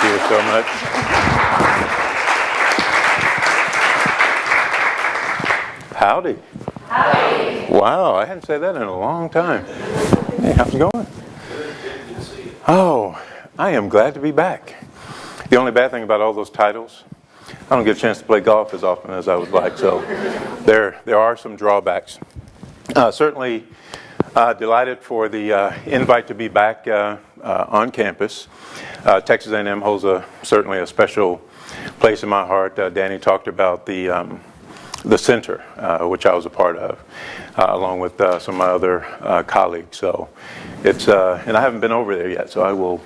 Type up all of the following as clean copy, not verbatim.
you so much. Howdy. Howdy. Wow, I hadn't said that in a long time. Hey, how's it going? Oh, I am glad to be back. The only bad thing about all those titles, I don't get a chance to play golf as often as I would like, so there are some drawbacks. Certainly delighted for the invite to be back on campus. Texas A&M holds certainly a special place in my heart. Danny talked about the center, which I was a part of, along with some of my other colleagues. So it's, and I haven't been over there yet, so I will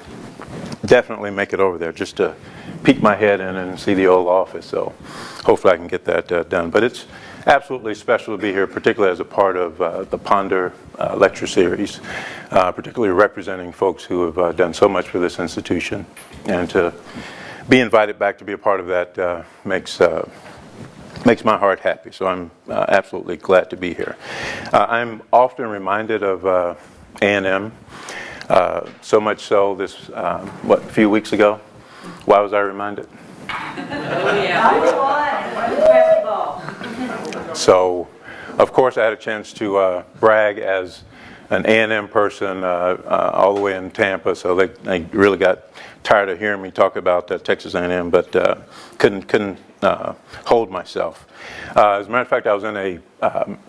definitely make it over there just to peek my head in and see the old office. So hopefully I can get that done. But it's absolutely special to be here, particularly as a part of the Ponder lecture series, particularly representing folks who have done so much for this institution. And to be invited back to be a part of that makes my heart happy. So I'm absolutely glad to be here. I'm often reminded of A&M, so much so this, a few weeks ago. Why was I reminded? So, of course, I had a chance to brag as an A&M person all the way in Tampa, so they really got tired of hearing me talk about Texas A&M, but couldn't hold myself. As a matter of fact, I was in a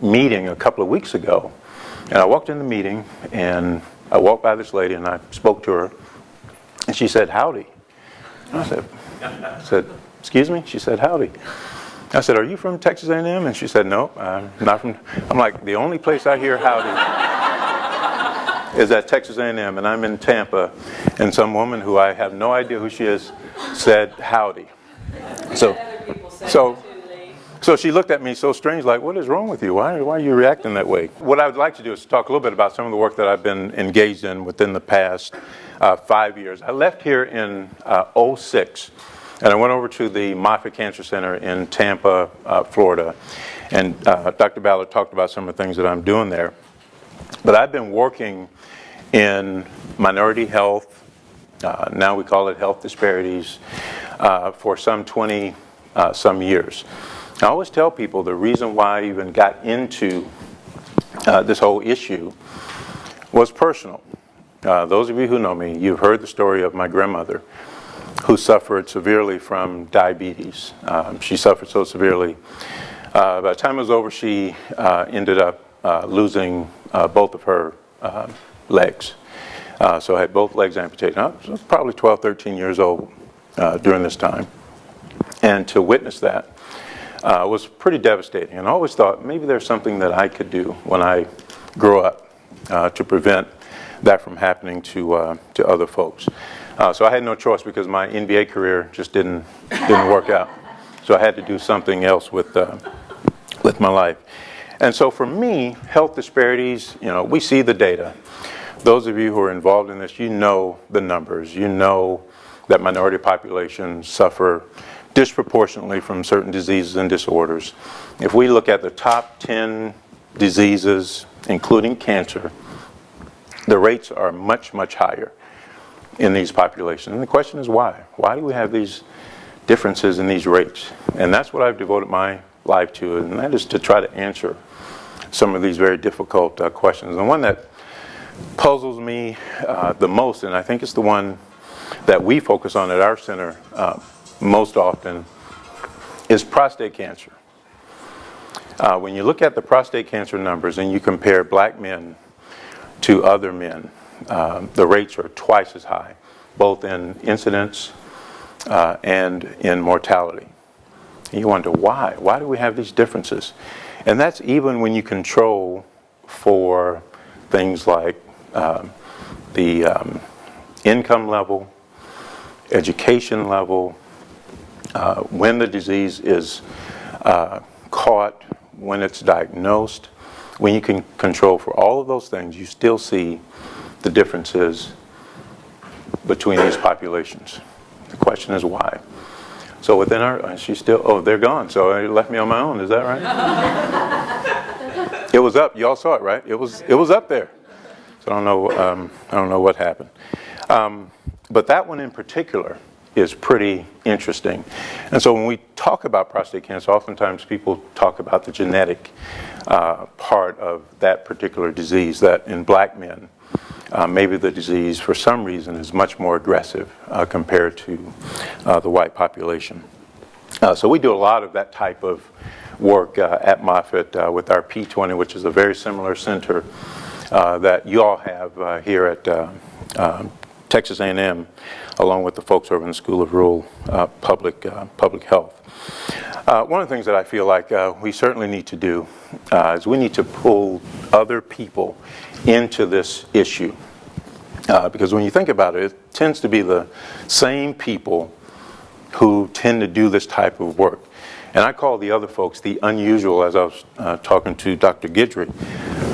meeting a couple of weeks ago, and I walked in the meeting, and I walked by this lady, and I spoke to her, and she said, "Howdy." I said, "Excuse me?" She said, "Howdy." I said, "Are you from Texas A&M?" And she said, "No, I'm not from." I'm like, the only place I hear howdy is at Texas A&M, and I'm in Tampa, and some woman who I have no idea who she is said howdy. So she looked at me so strange, like, "What is wrong with you? Why are you reacting that way?" What I would like to do is talk a little bit about some of the work that I've been engaged in within the past 5 years. I left here in 2006, and I went over to the Moffitt Cancer Center in Tampa, Florida. And Dr. Ballard talked about some of the things that I'm doing there. But I've been working in minority health, now we call it health disparities, for some 20 some years. I always tell people the reason why I even got into this whole issue was personal. Those of you who know me, you've heard the story of my grandmother who suffered severely from diabetes. She suffered so severely. By the time it was over, she ended up losing both of her legs. So I had both legs amputated. I was probably 12, 13 years old during this time. And to witness that was pretty devastating. And I always thought maybe there's something that I could do when I grow up to prevent that from happening to other folks. So I had no choice because my NBA career just didn't work out. So I had to do something else with my life. And so for me, health disparities, we see the data. Those of you who are involved in this, you know the numbers. You know that minority populations suffer disproportionately from certain diseases and disorders. If we look at the top 10 diseases, including cancer, the rates are much, much higher in these populations. And the question is why? Why do we have these differences in these rates? And that's what I've devoted my life to, and that is to try to answer some of these very difficult questions. And one that puzzles me the most, and I think it's the one that we focus on at our center most often, is prostate cancer. When you look at the prostate cancer numbers and you compare black men to other men, the rates are twice as high, both in incidence and in mortality. And you wonder why? Why do we have these differences? And that's even when you control for things like the income level, education level, when the disease is caught, when it's diagnosed. When you can control for all of those things, you still see the differences between these populations. The question is why? So within our, they're gone, so it left me on my own, is that right? It was up, y'all saw it, right? It was up there. So I don't know what happened. But that one in particular is pretty interesting. And so when we talk about prostate cancer, oftentimes people talk about the genetic part of that particular disease, that in black men, maybe the disease for some reason is much more aggressive compared to the white population. So we do a lot of that type of work at Moffitt with our P20, which is a very similar center that you all have here at Texas A&M, along with the folks over in the School of Rural Public Health. One of the things that I feel like we certainly need to do is we need to pull other people into this issue. Because when you think about it, it tends to be the same people who tend to do this type of work. And I call the other folks the unusual, as I was talking to Dr. Guidry,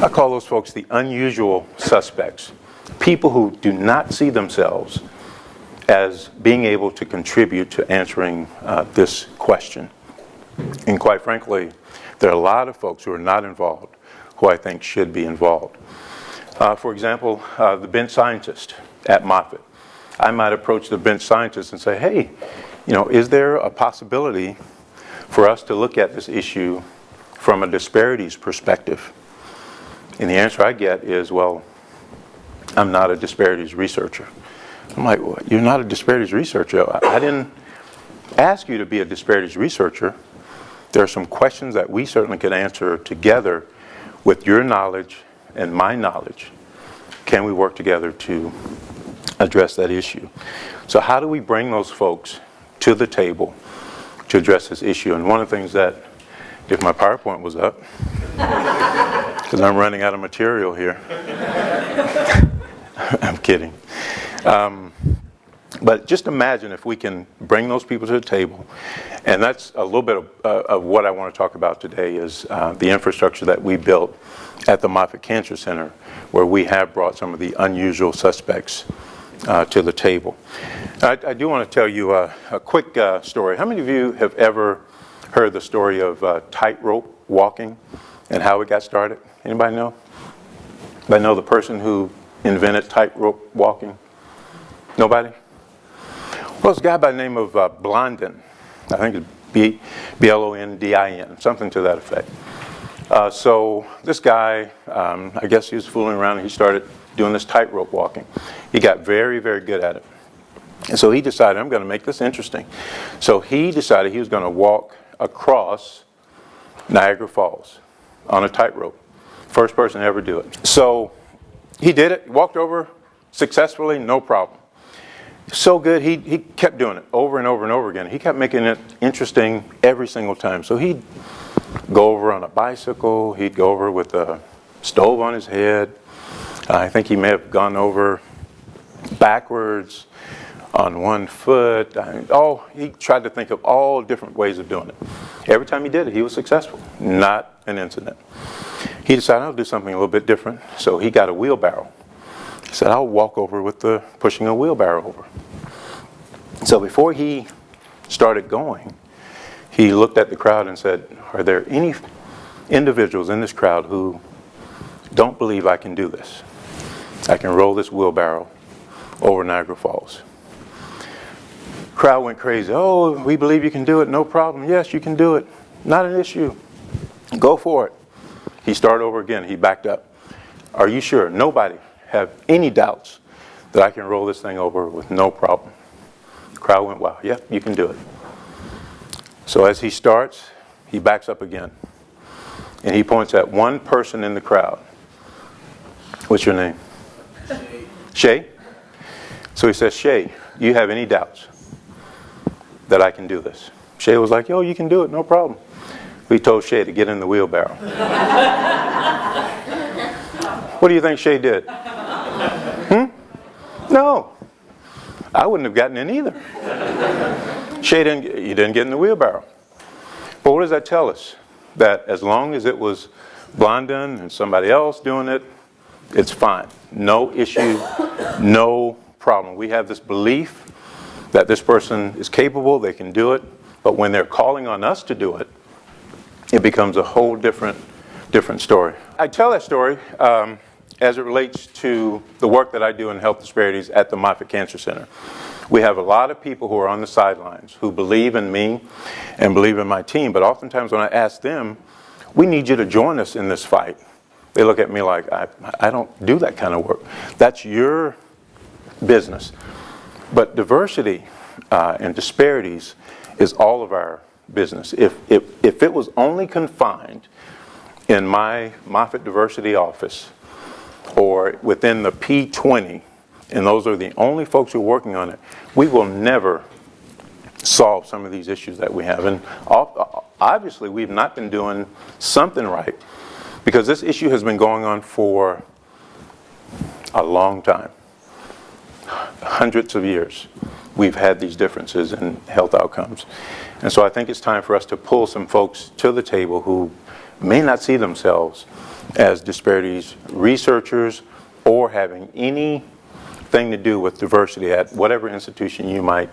I call those folks the unusual suspects. People who do not see themselves as being able to contribute to answering this question. And quite frankly, there are a lot of folks who are not involved who I think should be involved. For example, the bench scientist at Moffitt. I might approach the bench scientist and say, hey, is there a possibility for us to look at this issue from a disparities perspective? And the answer I get is, well, I'm not a disparities researcher. I'm like, well, you're not a disparities researcher. I didn't ask you to be a disparities researcher. There are some questions that we certainly could answer together with your knowledge and my knowledge. Can we work together to address that issue? So how do we bring those folks to the table to address this issue? And one of the things that, if my PowerPoint was up, because I'm running out of material here. I'm kidding. But just imagine if we can bring those people to the table. And that's a little bit of what I want to talk about today is the infrastructure that we built at the Moffitt Cancer Center, where we have brought some of the unusual suspects to the table. I do want to tell you a quick story. How many of you have ever heard the story of tightrope walking and how it got started? Anybody know? Anybody know the person who invented tightrope walking? Nobody? Well, it's a guy by the name of Blondin. I think it's B-L-O-N-D-I-N, something to that effect. So this guy, I guess he was fooling around and he started doing this tightrope walking. He got very, very good at it. And so he decided, I'm going to make this interesting. So he decided he was going to walk across Niagara Falls on a tightrope. First person to ever do it. So he did it, walked over successfully, no problem. So good, he kept doing it over and over and over again. He kept making it interesting every single time. So he'd go over on a bicycle, he'd go over with a stove on his head. I think he may have gone over backwards on one foot. He tried to think of all different ways of doing it. Every time he did it, he was successful, not an incident. He decided, I'll do something a little bit different. So he got a wheelbarrow. He said, I'll walk over with pushing a wheelbarrow over. So before he started going, he looked at the crowd and said, are there any individuals in this crowd who don't believe I can do this? I can roll this wheelbarrow over Niagara Falls. Crowd went crazy. Oh, we believe you can do it, no problem. Yes, you can do it. Not an issue. Go for it. He started over again. He backed up. Are you sure? Nobody have any doubts that I can roll this thing over with no problem. The crowd went, wow, yeah, you can do it. So as he starts, he backs up again. And he points at one person in the crowd. What's your name? Shay? So he says, Shay, do you have any doubts that I can do this? Shay was like, yo, you can do it, no problem. We told Shay to get in the wheelbarrow. What do you think Shay did? No. I wouldn't have gotten in either. Shay didn't get in the wheelbarrow. But what does that tell us? That as long as it was Blondin and somebody else doing it, it's fine. No issue, no problem. We have this belief that this person is capable, they can do it, but when they're calling on us to do it, it becomes a whole different story. I tell that story as it relates to the work that I do in health disparities at the Moffitt Cancer Center. We have a lot of people who are on the sidelines who believe in me and believe in my team, but oftentimes when I ask them, we need you to join us in this fight, they look at me like, I don't do that kind of work. That's your business. But diversity and disparities is all of our business. If it was only confined in my Moffitt diversity office or within the P20, and those are the only folks who are working on it, we will never solve some of these issues that we have. And obviously we've not been doing something right, because this issue has been going on for a long time. Hundreds of years we've had these differences in health outcomes. And so I think it's time for us to pull some folks to the table who may not see themselves as disparities researchers or having anything to do with diversity at whatever institution you might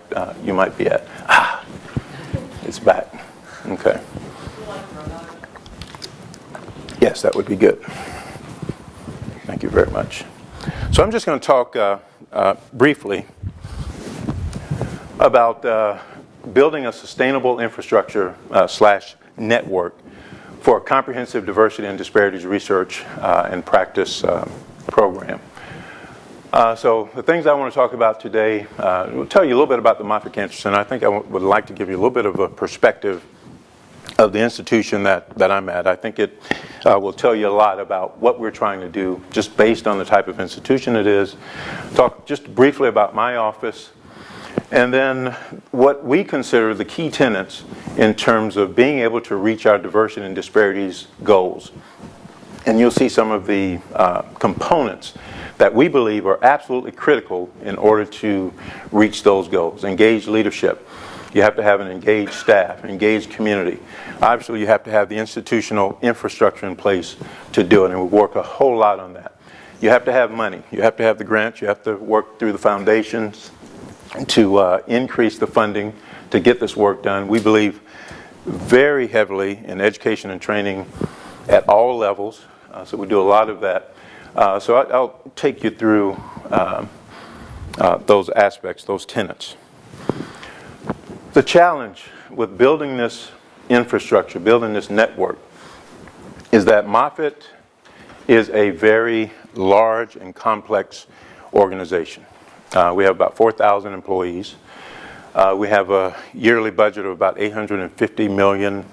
be at. It's back. Okay. Yes, that would be good. Thank you very much. So I'm just going to talk briefly about building a sustainable infrastructure / network for a comprehensive diversity and disparities research and practice program. So the things I want to talk about today, will tell you a little bit about the Moffitt Cancer Center. I think I would like to give you a little bit of a perspective of the institution that I'm at. I think it will tell you a lot about what we're trying to do just based on the type of institution it is. Talk just briefly about my office, and then what we consider the key tenets in terms of being able to reach our diversity and disparities goals. And you'll see some of the components that we believe are absolutely critical in order to reach those goals. Engaged leadership. You have to have an engaged staff, an engaged community. Obviously, you have to have the institutional infrastructure in place to do it, and we work a whole lot on that. You have to have money. You have to have the grants. You have to work through the foundations to increase the funding to get this work done. We believe very heavily in education and training at all levels, so we do a lot of that. So I'll take you through those aspects, those tenets. The challenge with building this infrastructure, building this network, is that Moffitt is a very large and complex organization. We have about 4,000 employees. We have a yearly budget of about $850 million.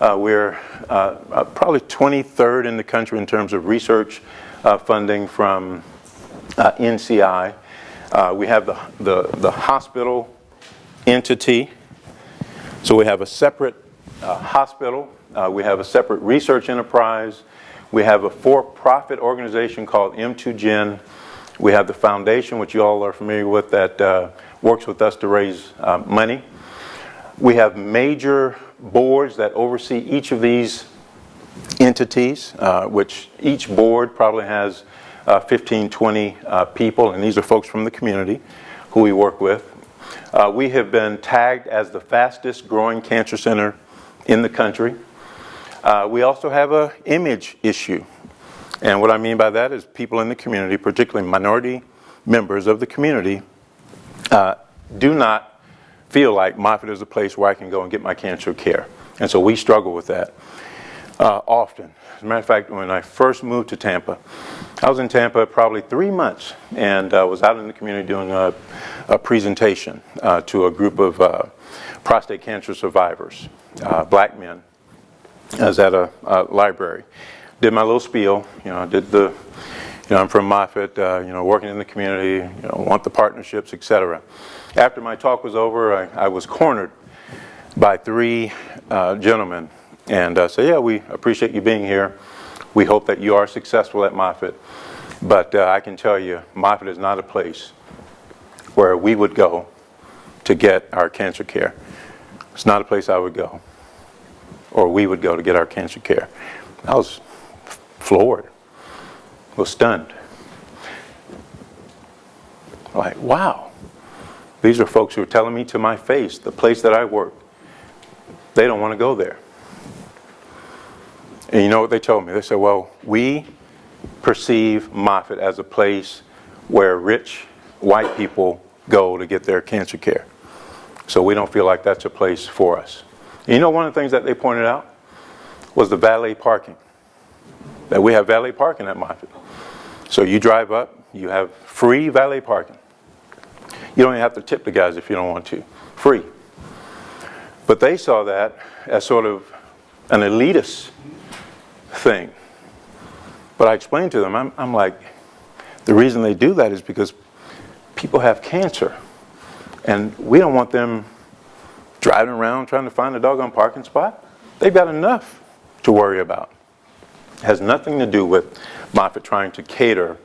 We're probably 23rd in the country in terms of research funding from NCI. We have the hospital entity. So we have a separate hospital. We have a separate research enterprise. We have a for-profit organization called M2Gen. We have the foundation, which you all are familiar with, that works with us to raise money. We have major boards that oversee each of these entities, which each board probably has 15, 20 people, and these are folks from the community who we work with. We have been tagged as the fastest growing cancer center in the country. We also have an image issue. And what I mean by that is people in the community, particularly minority members of the community, do not feel like Moffitt is a place where I can go and get my cancer care. And so we struggle with that often. As a matter of fact, when I first moved to Tampa, I was in Tampa probably 3 months, and was out in the community doing a presentation to a group of prostate cancer survivors, black men. I was at a library. Did my little spiel, did the, I'm from Moffitt, working in the community, want the partnerships, etc. After my talk was over, I was cornered by 3 gentlemen, and said, yeah, we appreciate you being here. We hope that you are successful at Moffitt, but I can tell you, Moffitt is not a place where we would go to get our cancer care. It's not a place I would go, or we would go to get our cancer care. I was floored, was stunned. Like, wow, these are folks who are telling me to my face, the place that I work, they don't want to go there. And you know what they told me? They said, well, we perceive Moffitt as a place where rich white people go to get their cancer care. So we don't feel like that's a place for us. And you know, one of the things that they pointed out was the valet parking. That we have valet parking at Moffitt. So you drive up, you have free valet parking. You don't even have to tip the guys if you don't want to. Free. But they saw that as sort of an elitist thing. But I explained to them, I'm like, the reason they do that is because people have cancer. And we don't want them driving around trying to find a doggone parking spot. They've got enough to worry about. It has nothing to do with Moffitt trying to cater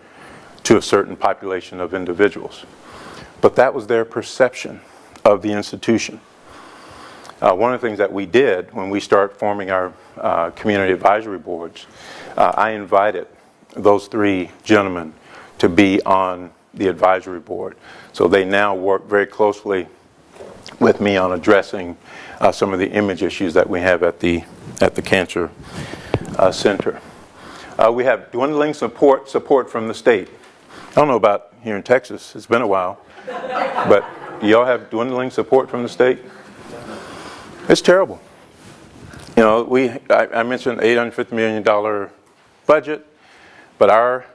to a certain population of individuals. But that was their perception of the institution. One of the things that we did when we start forming our community advisory boards, I invited those three gentlemen to be on the advisory board. So they now work very closely with me on addressing some of the image issues that we have at the Cancer Center. We have dwindling support from the state. I don't know about here in Texas, it's been a while, but y'all have dwindling support from the state? It's terrible. You know, I mentioned $850 million budget, but our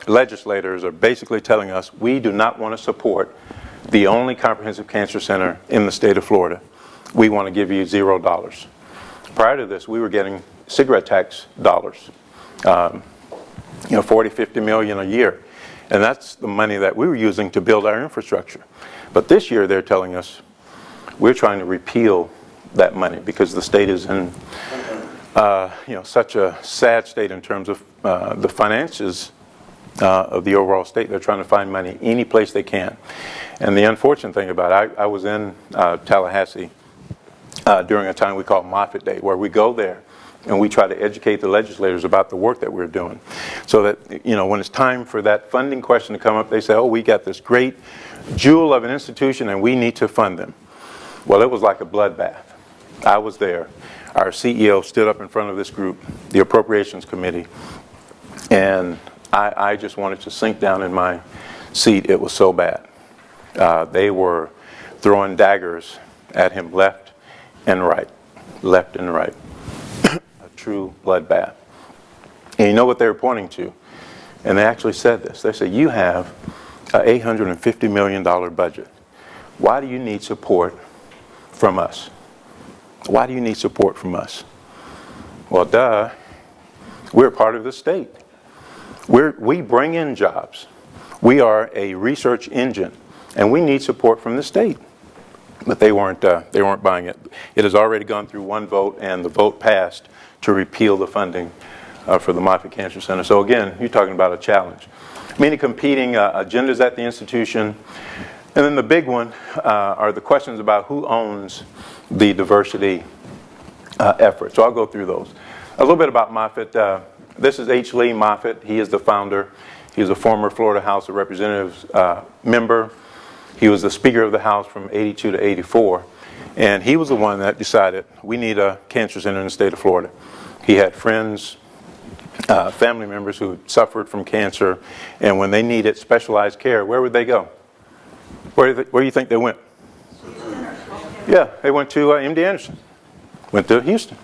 legislators are basically telling us we do not want to support the only comprehensive cancer center in the state of Florida. We want to give you $0. Prior to this, we were getting cigarette tax dollars, 40, 50 million a year. And that's the money that we were using to build our infrastructure. But this year they're telling us we're trying to repeal that money because the state is in such a sad state in terms of the finances of the overall state. They're trying to find money any place they can. And the unfortunate thing about it, I was in Tallahassee during a time we call Moffitt Day, where we go there and we try to educate the legislators about the work that we're doing. So that, when it's time for that funding question to come up, they say, oh, we got this great jewel of an institution and we need to fund them. Well, it was like a bloodbath. I was there. Our CEO stood up in front of this group, the Appropriations Committee, and I just wanted to sink down in my seat. It was so bad. They were throwing daggers at him left and right. A true bloodbath. And you know what they were pointing to? And they actually said this. They said, you have an $850 million budget. Why do you need support from us? Why do you need support from us? Well, duh. We're part of the state. We bring in jobs. We are a research engine, and we need support from the state. But they weren't buying it. It has already gone through one vote, and the vote passed to repeal the funding for the Moffitt Cancer Center. So again, you're talking about a challenge. Many competing agendas at the institution. And then the big one are the questions about who owns the diversity effort. So I'll go through those. A little bit about Moffitt. This is H. Lee Moffitt. He is the founder. He was a former Florida House of Representatives member. He was the Speaker of the House from 82 to 84. And he was the one that decided we need a cancer center in the state of Florida. He had friends, family members who suffered from cancer, and when they needed specialized care, where would they go? Where do you think they went? Yeah, they went to MD Anderson, went to Houston.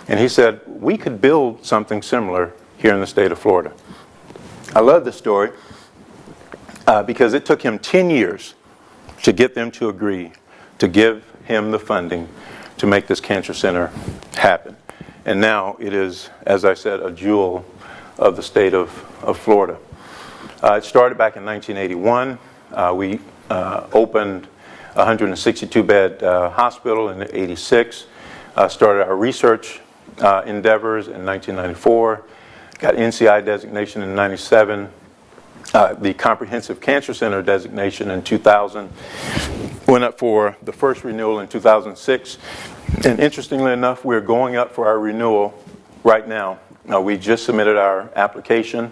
And he said, we could build something similar here in the state of Florida. I love this story because it took him 10 years to get them to agree to give him the funding to make this cancer center happen. And now it is, as I said, a jewel of the state of Florida. It started back in 1981. We opened a 162-bed hospital in 86. Started our research endeavors in 1994. Got NCI designation in 97. The Comprehensive Cancer Center designation in 2000. Went up for the first renewal in 2006. And interestingly enough, we're going up for our renewal right now. We just submitted our application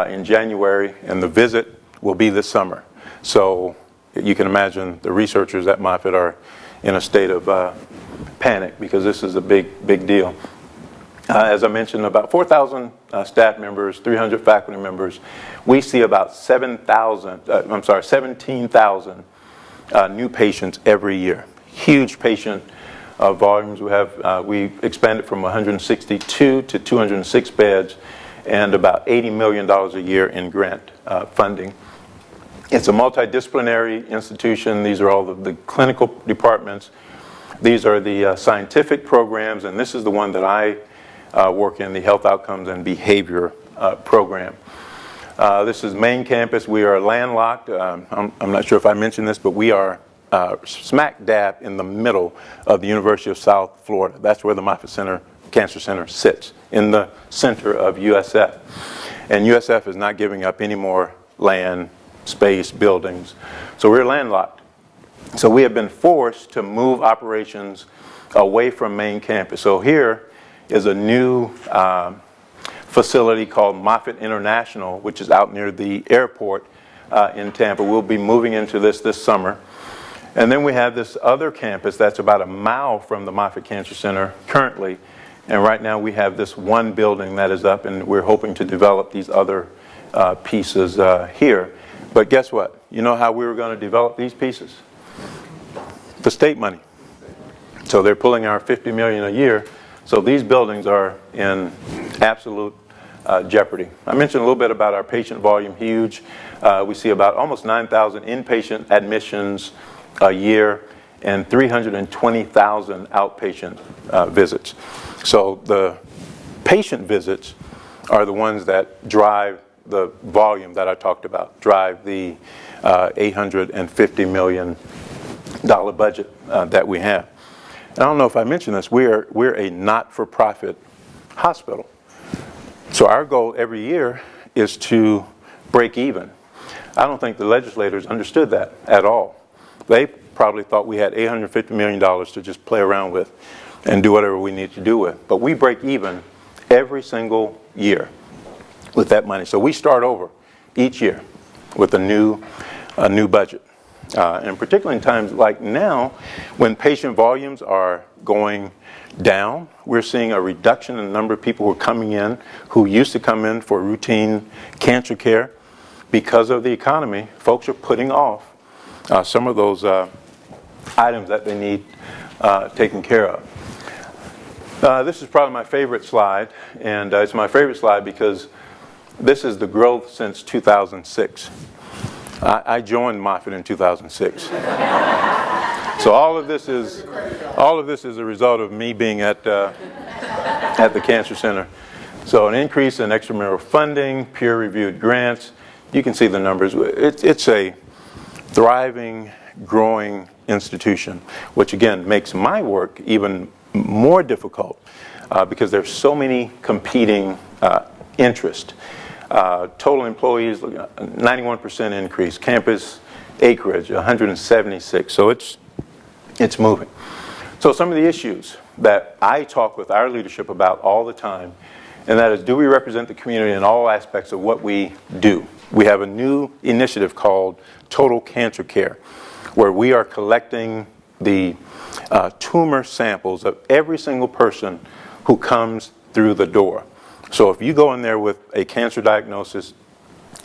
in January, and the visit will be this summer. So you can imagine the researchers at Moffitt are in a state of panic because this is a big deal. As I mentioned, about 4,000 staff members, 300 faculty members. We see about 17,000 new patients every year. Huge patient volumes. We expanded from 162 to 206 beds and about $80 million a year in grant funding. It's a multidisciplinary institution. These are all the clinical departments. These are the scientific programs, and this is the one that I work in, the health outcomes and behavior program. This is main campus. We are landlocked. I'm not sure if I mentioned this, but we are smack dab in the middle of the University of South Florida. That's where the Moffitt Cancer Center sits, in the center of USF. And USF is not giving up any more land, space, buildings. So we're landlocked. So we have been forced to move operations away from main campus. So here is a new facility called Moffitt International, which is out near the airport in Tampa. We'll be moving into this summer. And then we have this other campus that's about a mile from the Moffitt Cancer Center currently. And right now we have this one building that is up, and we're hoping to develop these other pieces here. But guess what? You know how we were going to develop these pieces? The state money. So they're pulling our $50 million a year. So these buildings are in absolute jeopardy. I mentioned a little bit about our patient volume, huge. We see about almost 9,000 inpatient admissions a year and 320,000 outpatient visits. So the patient visits are the ones that drive the volume that I talked about, drive the $850 million budget that we have. I don't know if I mentioned this, we're a not-for-profit hospital. So our goal every year is to break even. I don't think the legislators understood that at all. They probably thought we had $850 million to just play around with and do whatever we need to do with. But we break even every single year with that money. So we start over each year with a new budget. And particularly in times like now, when patient volumes are going down, we're seeing a reduction in the number of people who are coming in, who used to come in for routine cancer care. Because of the economy, folks are putting off some of those items that they need taken care of. This is probably my favorite slide, and it's my favorite slide because this is the growth since 2006. I joined Moffitt in 2006. So all of this is a result of me being at the Cancer Center. So an increase in extramural funding, peer-reviewed grants. You can see the numbers. It's a thriving, growing institution, which again makes my work even more difficult because there's so many competing interests. Total employees, 91% increase. Campus acreage, 176. So it's moving. So some of the issues that I talk with our leadership about all the time, and that is, do we represent the community in all aspects of what we do? We have a new initiative called Total Cancer Care, where we are collecting the tumor samples of every single person who comes through the door. So if you go in there with a cancer diagnosis,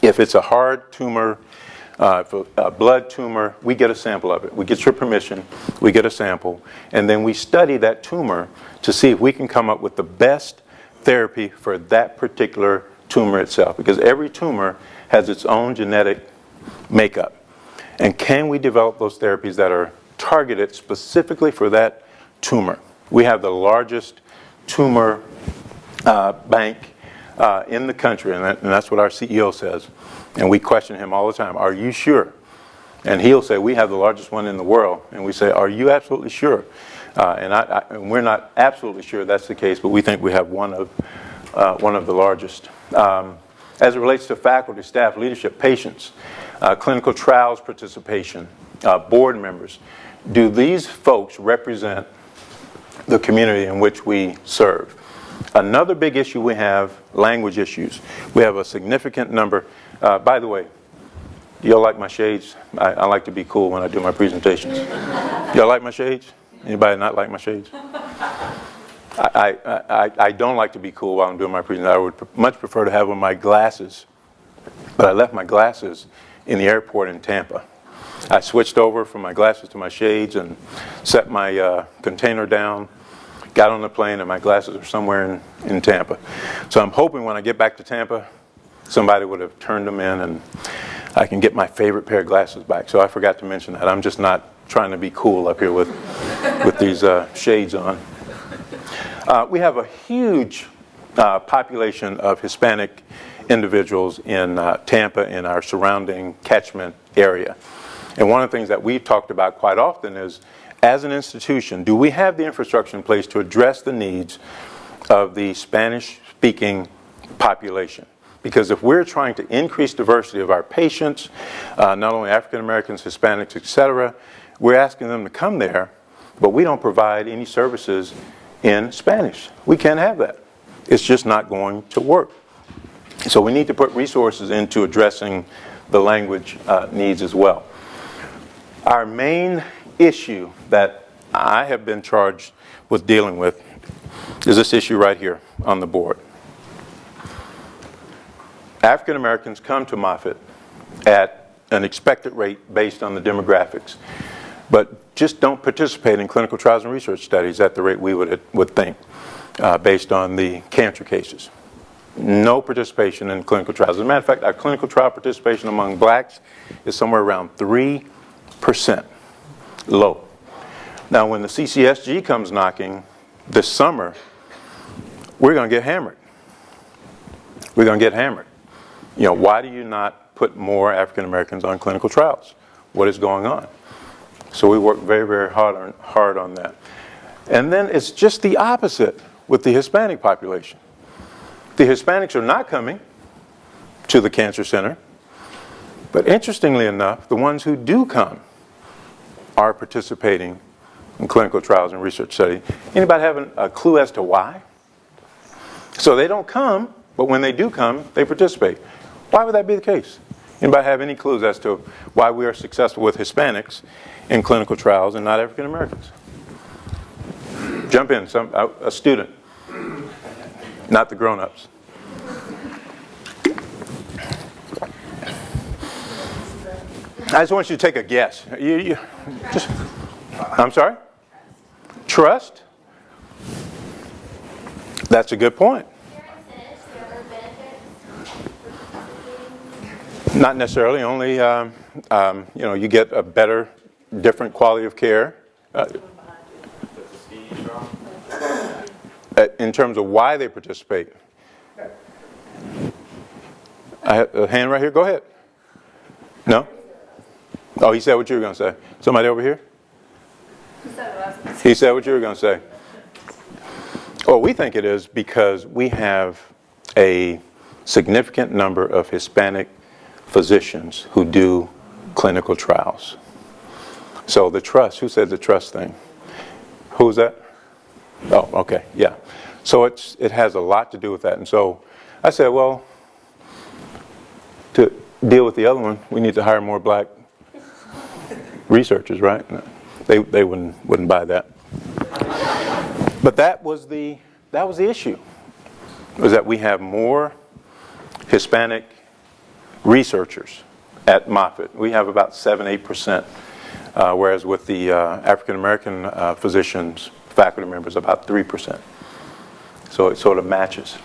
if it's a hard tumor, a blood tumor, we get a sample of it. We get your permission, we get a sample, and then we study that tumor to see if we can come up with the best therapy for that particular tumor itself, because every tumor has its own genetic makeup. And can we develop those therapies that are targeted specifically for that tumor? We have the largest tumor bank in the country, and that's what our CEO says. And we question him all the time, are you sure? And he'll say, we have the largest one in the world. And we say, are you absolutely sure? And we're not absolutely sure that's the case, but we think we have one of the largest. As it relates to faculty, staff, leadership, patients, clinical trials participation, board members, do these folks represent the community in which we serve? Another big issue we have, language issues. We have a significant number. By the way, do y'all like my shades? I like to be cool when I do my presentations. Y'all like my shades? Anybody not like my shades? I don't like to be cool while I'm doing my presentation. I would much prefer to have on my glasses, but I left my glasses in the airport in Tampa. I switched over from my glasses to my shades and set my container down, got on the plane, and my glasses are somewhere in Tampa. So I'm hoping when I get back to Tampa, somebody would have turned them in and I can get my favorite pair of glasses back. So I forgot to mention that. I'm just not trying to be cool up here with these shades on. We have a huge population of Hispanic individuals in Tampa and our surrounding catchment area. And one of the things that we've talked about quite often is, as an institution, do we have the infrastructure in place to address the needs of the Spanish-speaking population? Because if we're trying to increase diversity of our patients, not only African Americans, Hispanics, etc., we're asking them to come there, but we don't provide any services in Spanish. We can't have that. It's just not going to work. So we need to put resources into addressing the language needs as well. Our main issue that I have been charged with dealing with is this issue right here on the board. African Americans come to Moffitt at an expected rate based on the demographics, but just don't participate in clinical trials and research studies at the rate we would think, based on the cancer cases. No participation in clinical trials. As a matter of fact, our clinical trial participation among blacks is somewhere around 3%, low. Now, when the CCSG comes knocking this summer, we're going to get hammered. We're going to get hammered. You know, why do you not put more African Americans on clinical trials? What is going on? So we work very, very hard on that. And then it's just the opposite with the Hispanic population. The Hispanics are not coming to the cancer center, but interestingly enough, the ones who do come are participating in clinical trials and research studies. Anybody have a clue as to why? So they don't come, but when they do come, they participate. Why would that be the case? Anybody have any clues as to why we are successful with Hispanics in clinical trials and not African Americans? Jump in, a student, not the grown-ups. I just want you to take a guess. I'm sorry? Trust? That's a good point. Not necessarily. Only, you get a better, different quality of care. In terms of why they participate. I have a hand right here. Go ahead. No? Oh, he said what you were going to say. Somebody over here? He said what you were going to say. Well, we think it is because we have a significant number of Hispanic physicians who do clinical trials. So the trust, who said the trust thing? Who's that? Oh, okay, yeah. So it has a lot to do with that. And so I said, well, to deal with the other one, we need to hire more black researchers, right? They wouldn't buy that. But that was the issue, was that we have more Hispanic researchers at Moffitt. We have about 7-8%, whereas with the African American physicians, faculty members, about 3%. So it sort of matches.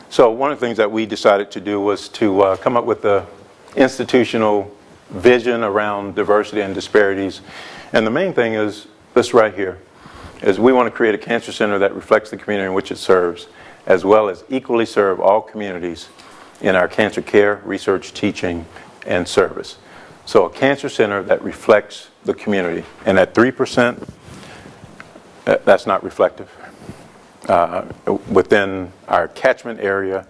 So one of the things that we decided to do was to come up with the institutional vision around diversity and disparities. And the main thing is this right here, is we want to create a cancer center that reflects the community in which it serves, as well as equally serve all communities in our cancer care, research, teaching, and service. So a cancer center that reflects the community. And at 3%, that's not reflective. Within our catchment area,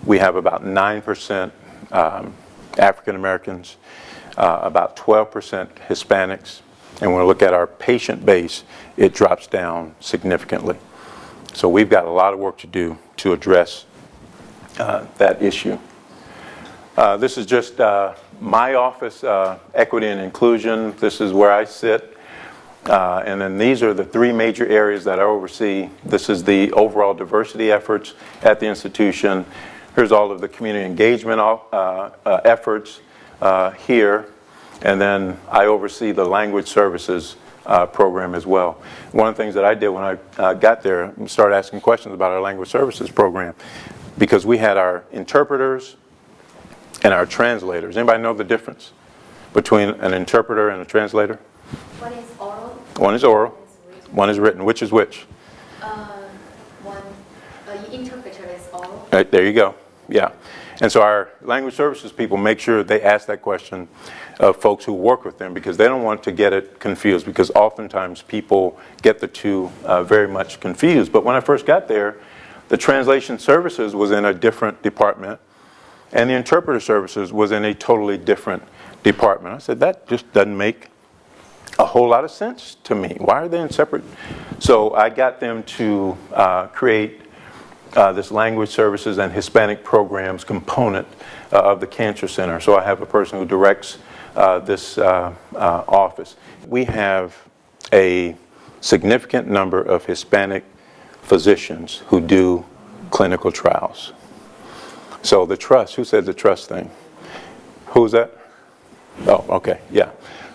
we have about 9% African Americans, about 12% Hispanics, and when we look at our patient base, it drops down significantly. So we've got a lot of work to do to address that issue. This is just my office, Equity and Inclusion. This is where I sit. And then these are the three major areas that I oversee. This is the overall diversity efforts at the institution. Here's all of the community engagement efforts here. And then I oversee the language services program as well. One of the things that I did when I got there, I started asking questions about our language services program, because we had our interpreters and our translators. Anybody know the difference between an interpreter and a translator? One is oral. One is oral. One is written. Which is which? Interpreter is oral. Right, there you go. Yeah. And so our language services people make sure they ask that question of folks who work with them, because they don't want to get it confused, because oftentimes people get the two very much confused. But when I first got there, the translation services was in a different department, and the interpreter services was in a totally different department. I said, that just doesn't make a whole lot of sense to me. Why are they in separate? So I got them to create this language services and Hispanic programs component of the Cancer Center. So I have a person who directs this office. We have a significant number of Hispanic physicians who do clinical trials. So the trust, who said the trust thing? Who's that? Oh, okay, yeah.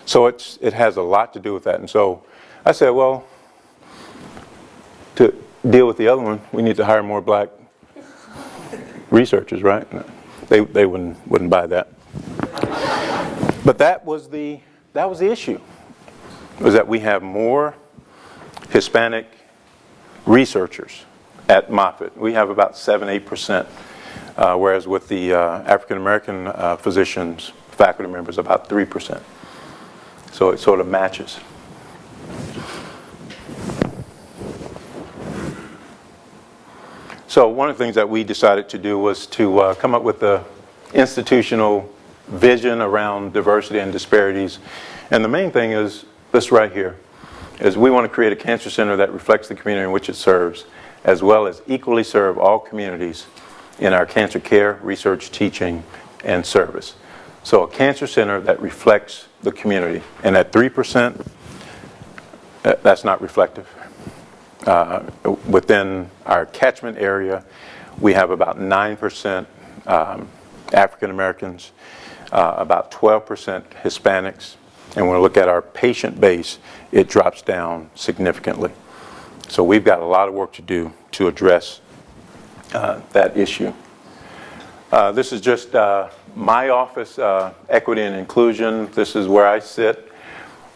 So it has a lot to do with that. And so I said, well, to deal with the other one, we need to hire more black researchers, right? They wouldn't buy that. But that was the issue, was that we have more Hispanic researchers at Moffitt. We have about 7-8%, whereas with the African American physicians, faculty members, about 3%. So it sort of matches. So one of the things that we decided to do was to come up with the institutional vision around diversity and disparities. And the main thing is this right here, is we want to create a cancer center that reflects the community in which it serves, as well as equally serve all communities in our cancer care, research, teaching, and service. So a cancer center that reflects the community. And at 3%, that's not reflective. Within our catchment area, we have about 9% African Americans, about 12% Hispanics, and when we look at our patient base, it drops down significantly. So we've got a lot of work to do to address that issue. This is just my office, Equity and Inclusion. This is where I sit.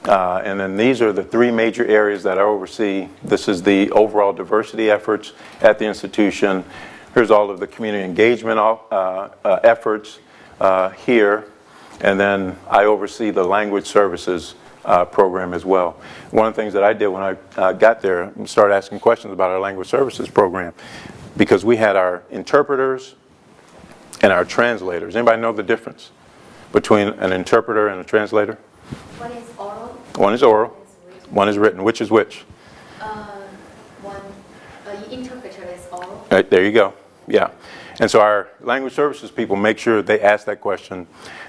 And then these are the three major areas that I oversee. This is the overall diversity efforts at the institution. Here's all of the community engagement efforts here. And then I oversee the language services program as well. One of the things that I did when I got there, I started asking questions about our language services program, because we had our interpreters and our translators. Anybody know the difference between an interpreter and a translator? One is oral. One is oral. One is written. Which is which? Interpreter is oral. Right, there you go. Yeah. And so our language services people make sure they ask that question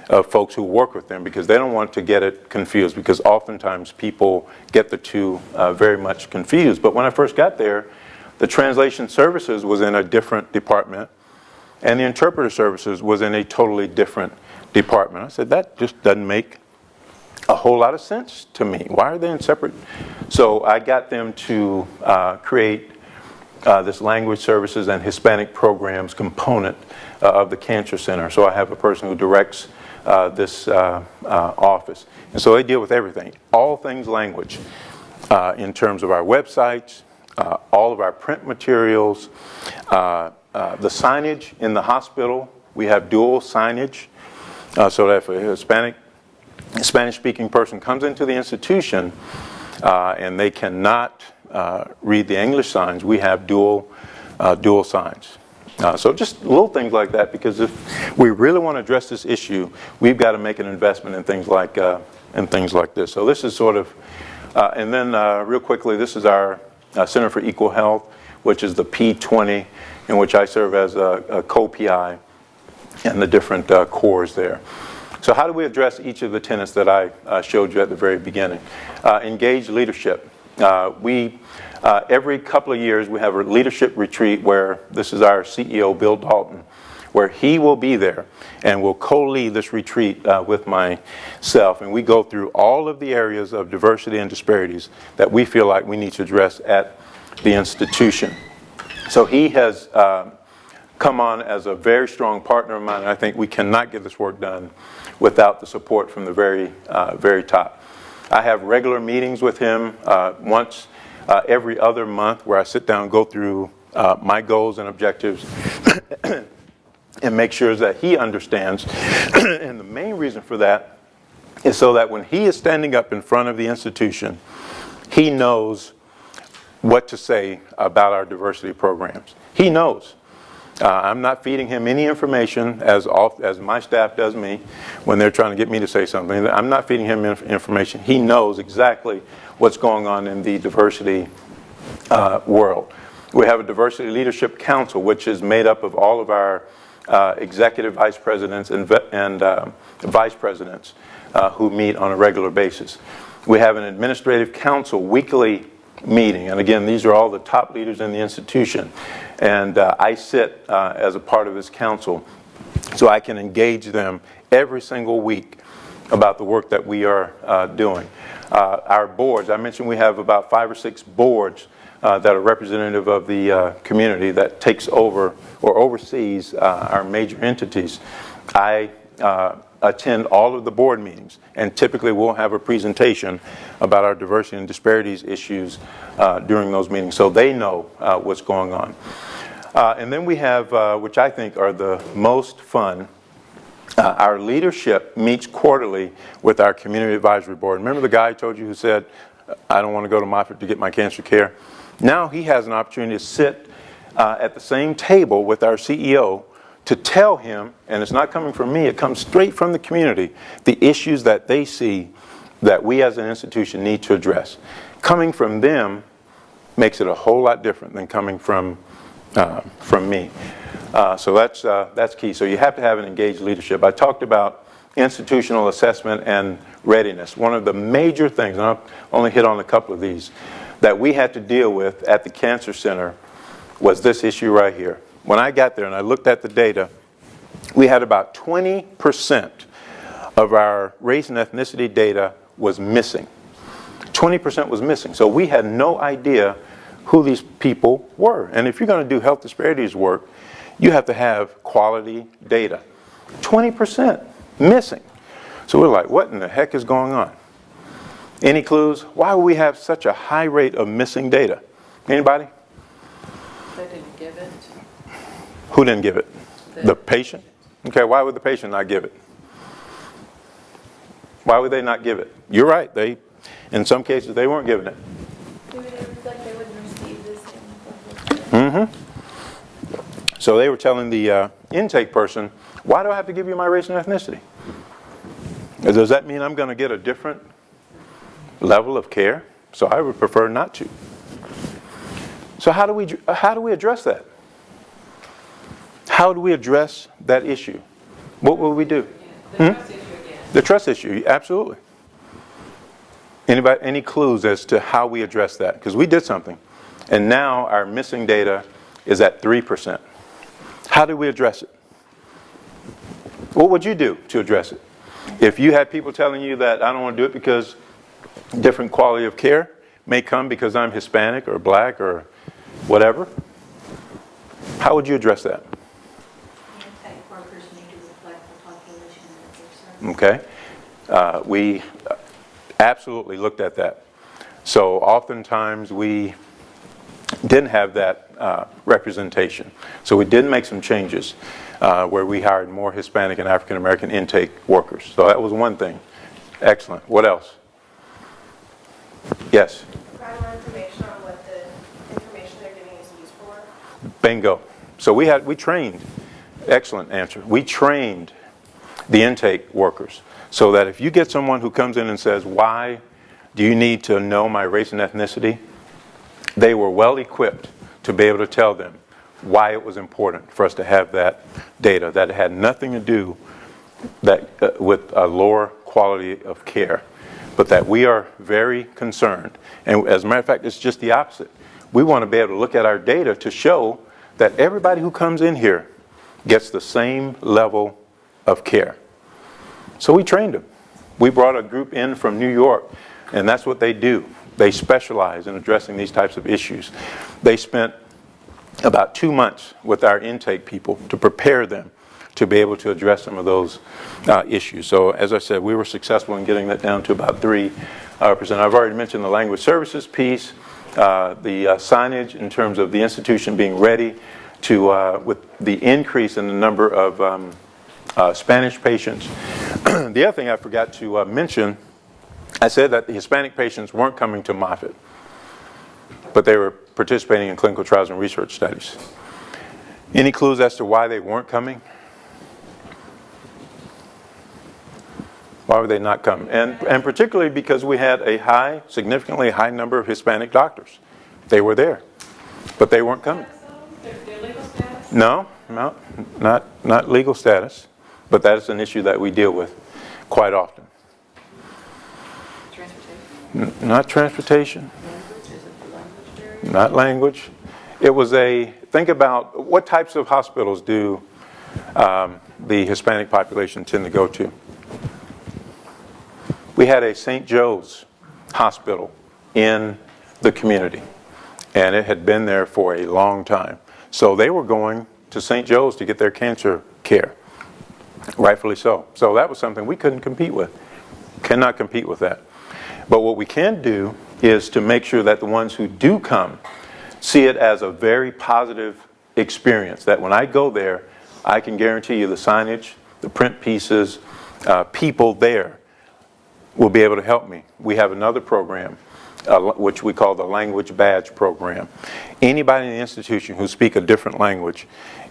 of folks who work with them, because they don't want to get it confused, because oftentimes people get the two very much confused. But when I first got there, the translation services was in a different department, and the interpreter services was in a totally different department. I said, that just doesn't make a whole lot of sense to me. Why are they in separate? So I got them to create this language services and Hispanic programs component of the Cancer Center. So I have a person who directs this office. And so they deal with everything, all things language, in terms of our websites, all of our print materials, the signage in the hospital. We have dual signage, so that if a Spanish-speaking person comes into the institution and they cannot read the English signs, we have dual signs. So just little things like that, because if we really want to address this issue, we've got to make an investment in things like this. So this is sort of, and then real quickly, this is our Center for Equal Health, which is the P20, in which I serve as a co-PI and the different cores there. So how do we address each of the tenets that I showed you at the very beginning? Engage leadership. Every couple of years we have a leadership retreat where this is our CEO, Bill Dalton, where he will be there and will co-lead this retreat with myself. And we go through all of the areas of diversity and disparities that we feel like we need to address at the institution. So he has come on as a very strong partner of mine, and I think we cannot get this work done without the support from the very top. I have regular meetings with him once every other month where I sit down and go through my goals and objectives and make sure that he understands. And the main reason for that is so that when he is standing up in front of the institution, he knows what to say about our diversity programs. He knows. I'm not feeding him any information as my staff does me when they're trying to get me to say something. I'm not feeding him information. He knows exactly what's going on in the diversity world. We have a Diversity Leadership Council, which is made up of all of our executive vice presidents and vice presidents who meet on a regular basis. We have an administrative council weekly meeting, and again, these are all the top leaders in the institution, and I sit as a part of this council so I can engage them every single week about the work that we are doing. Our boards, I mentioned we have about 5 or 6 boards that are representative of the community that takes over or oversees our major entities. I attend all of the board meetings, and typically we'll have a presentation about our diversity and disparities issues during those meetings, so they know what's going on. And then we have, which I think are the most fun, our leadership meets quarterly with our community advisory board. Remember the guy I told you who said, I don't want to go to Moffitt to get my cancer care? Now he has an opportunity to sit at the same table with our CEO to tell him, and it's not coming from me, it comes straight from the community, the issues that they see that we as an institution need to address. Coming from them makes it a whole lot different than coming from me. So that's key. So you have to have an engaged leadership. I talked about institutional assessment and readiness. One of the major things, and I'll only hit on a couple of these, that we had to deal with at the Cancer Center was this issue right here. When I got there and I looked at the data, we had about 20% of our race and ethnicity data was missing. 20% was missing. So we had no idea who these people were. And if you're going to do health disparities work, you have to have quality data. 20% missing. So we're like, what in the heck is going on? Any clues? Why would we have such a high rate of missing data? Anybody? They didn't give it. Who didn't give it? The patient? Okay, why would the patient not give it? Why would they not give it? You're right, in some cases they weren't giving it. Maybe they feel like they wouldn't receive this in. So they were telling the intake person, why do I have to give you my race and ethnicity? Does that mean I'm going to get a different level of care? So I would prefer not to. So how do we address that? How do we address that issue? What will we do? The trust issue again. The trust issue, absolutely. Anybody, any clues as to how we address that? Because we did something, and now our missing data is at 3%. How do we address it? What would you do to address it? If you had people telling you that I don't want to do it because different quality of care may come because I'm Hispanic or black or whatever, how would you address that? Workers need to reflect the population that they're serving. Okay. We absolutely looked at that. So oftentimes we didn't have that representation. So we did make some changes where we hired more Hispanic and African American intake workers. So that was one thing. Excellent. What else? Yes? Provide more information on what the information they're giving is used for. Bingo. So we trained, excellent answer. We trained the intake workers so that if you get someone who comes in and says, why do you need to know my race and ethnicity? They were well equipped to be able to tell them why it was important for us to have that data, that it had nothing to do that with a lower quality of care, but that we are very concerned. And as a matter of fact, it's just the opposite. We want to be able to look at our data to show that everybody who comes in here gets the same level of care. So we trained them. We brought a group in from New York, and that's what they do. They specialize in addressing these types of issues. They spent about 2 months with our intake people to prepare them to be able to address some of those issues. So as I said, we were successful in getting that down to about 3%. I've already mentioned the language services piece, the signage in terms of the institution being ready to, with the increase in the number of Spanish patients. The other thing I forgot to mention, I said that the Hispanic patients weren't coming to Moffitt, but they were participating in clinical trials and research studies. Any clues as to why they weren't coming? Why would they not come? And particularly because we had a significantly high number of Hispanic doctors. They were there, but they weren't coming. Their legal status? No, not legal status, but that is an issue that we deal with quite often. Transportation? Not transportation, Language? Is it the language barrier? not language. It was think about what types of hospitals do the Hispanic population tend to go to. We had a St. Joe's hospital in the community, and it had been there for a long time. So they were going to St. Joe's to get their cancer care, rightfully so. So that was something we couldn't compete with, cannot compete with that. But what we can do is to make sure that the ones who do come see it as a very positive experience, that when I go there, I can guarantee you the signage, the print pieces, people there will be able to help me. We have another program, which we call the Language Badge Program. Anybody in the institution who speaks a different language,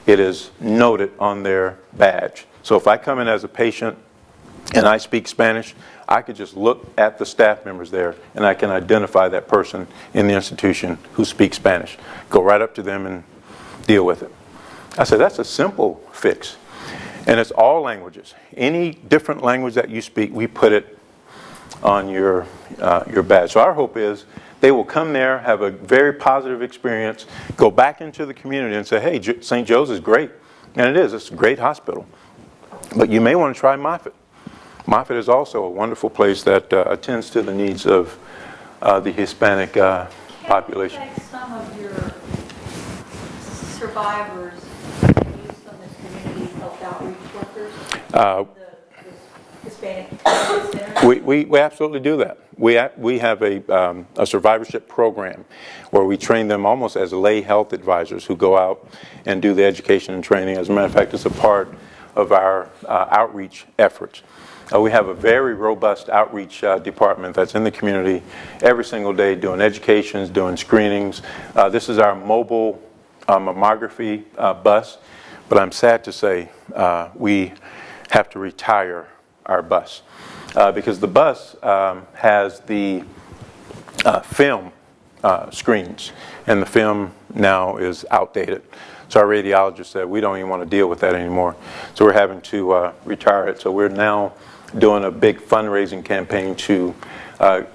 it is noted on their badge. So if I come in as a patient and I speak Spanish, I could just look at the staff members there and I can identify that person in the institution who speaks Spanish. Go right up to them and deal with it. I said, that's a simple fix. And it's all languages. Any different language that you speak, we put it on your badge. So our hope is they will come there, have a very positive experience, go back into the community and say, hey, St. Joe's is great. And it is. It's a great hospital. But you may want to try Moffitt. Moffitt is also a wonderful place that attends to the needs of the Hispanic population. Can you take some of your survivors and use them as community health outreach workers? The Hispanic Patients Center? We absolutely do that. We have a survivorship program where we train them almost as lay health advisors who go out and do the education and training. As a matter of fact, it's a part of our outreach efforts. We have a very robust outreach department that's in the community every single day doing educations, doing screenings. This is our mobile mammography bus, but I'm sad to say we have to retire our bus because the bus has the film screens, and the film now is outdated. So our radiologist said we don't even want to deal with that anymore. So we're having to retire it. So we're now doing a big fundraising campaign to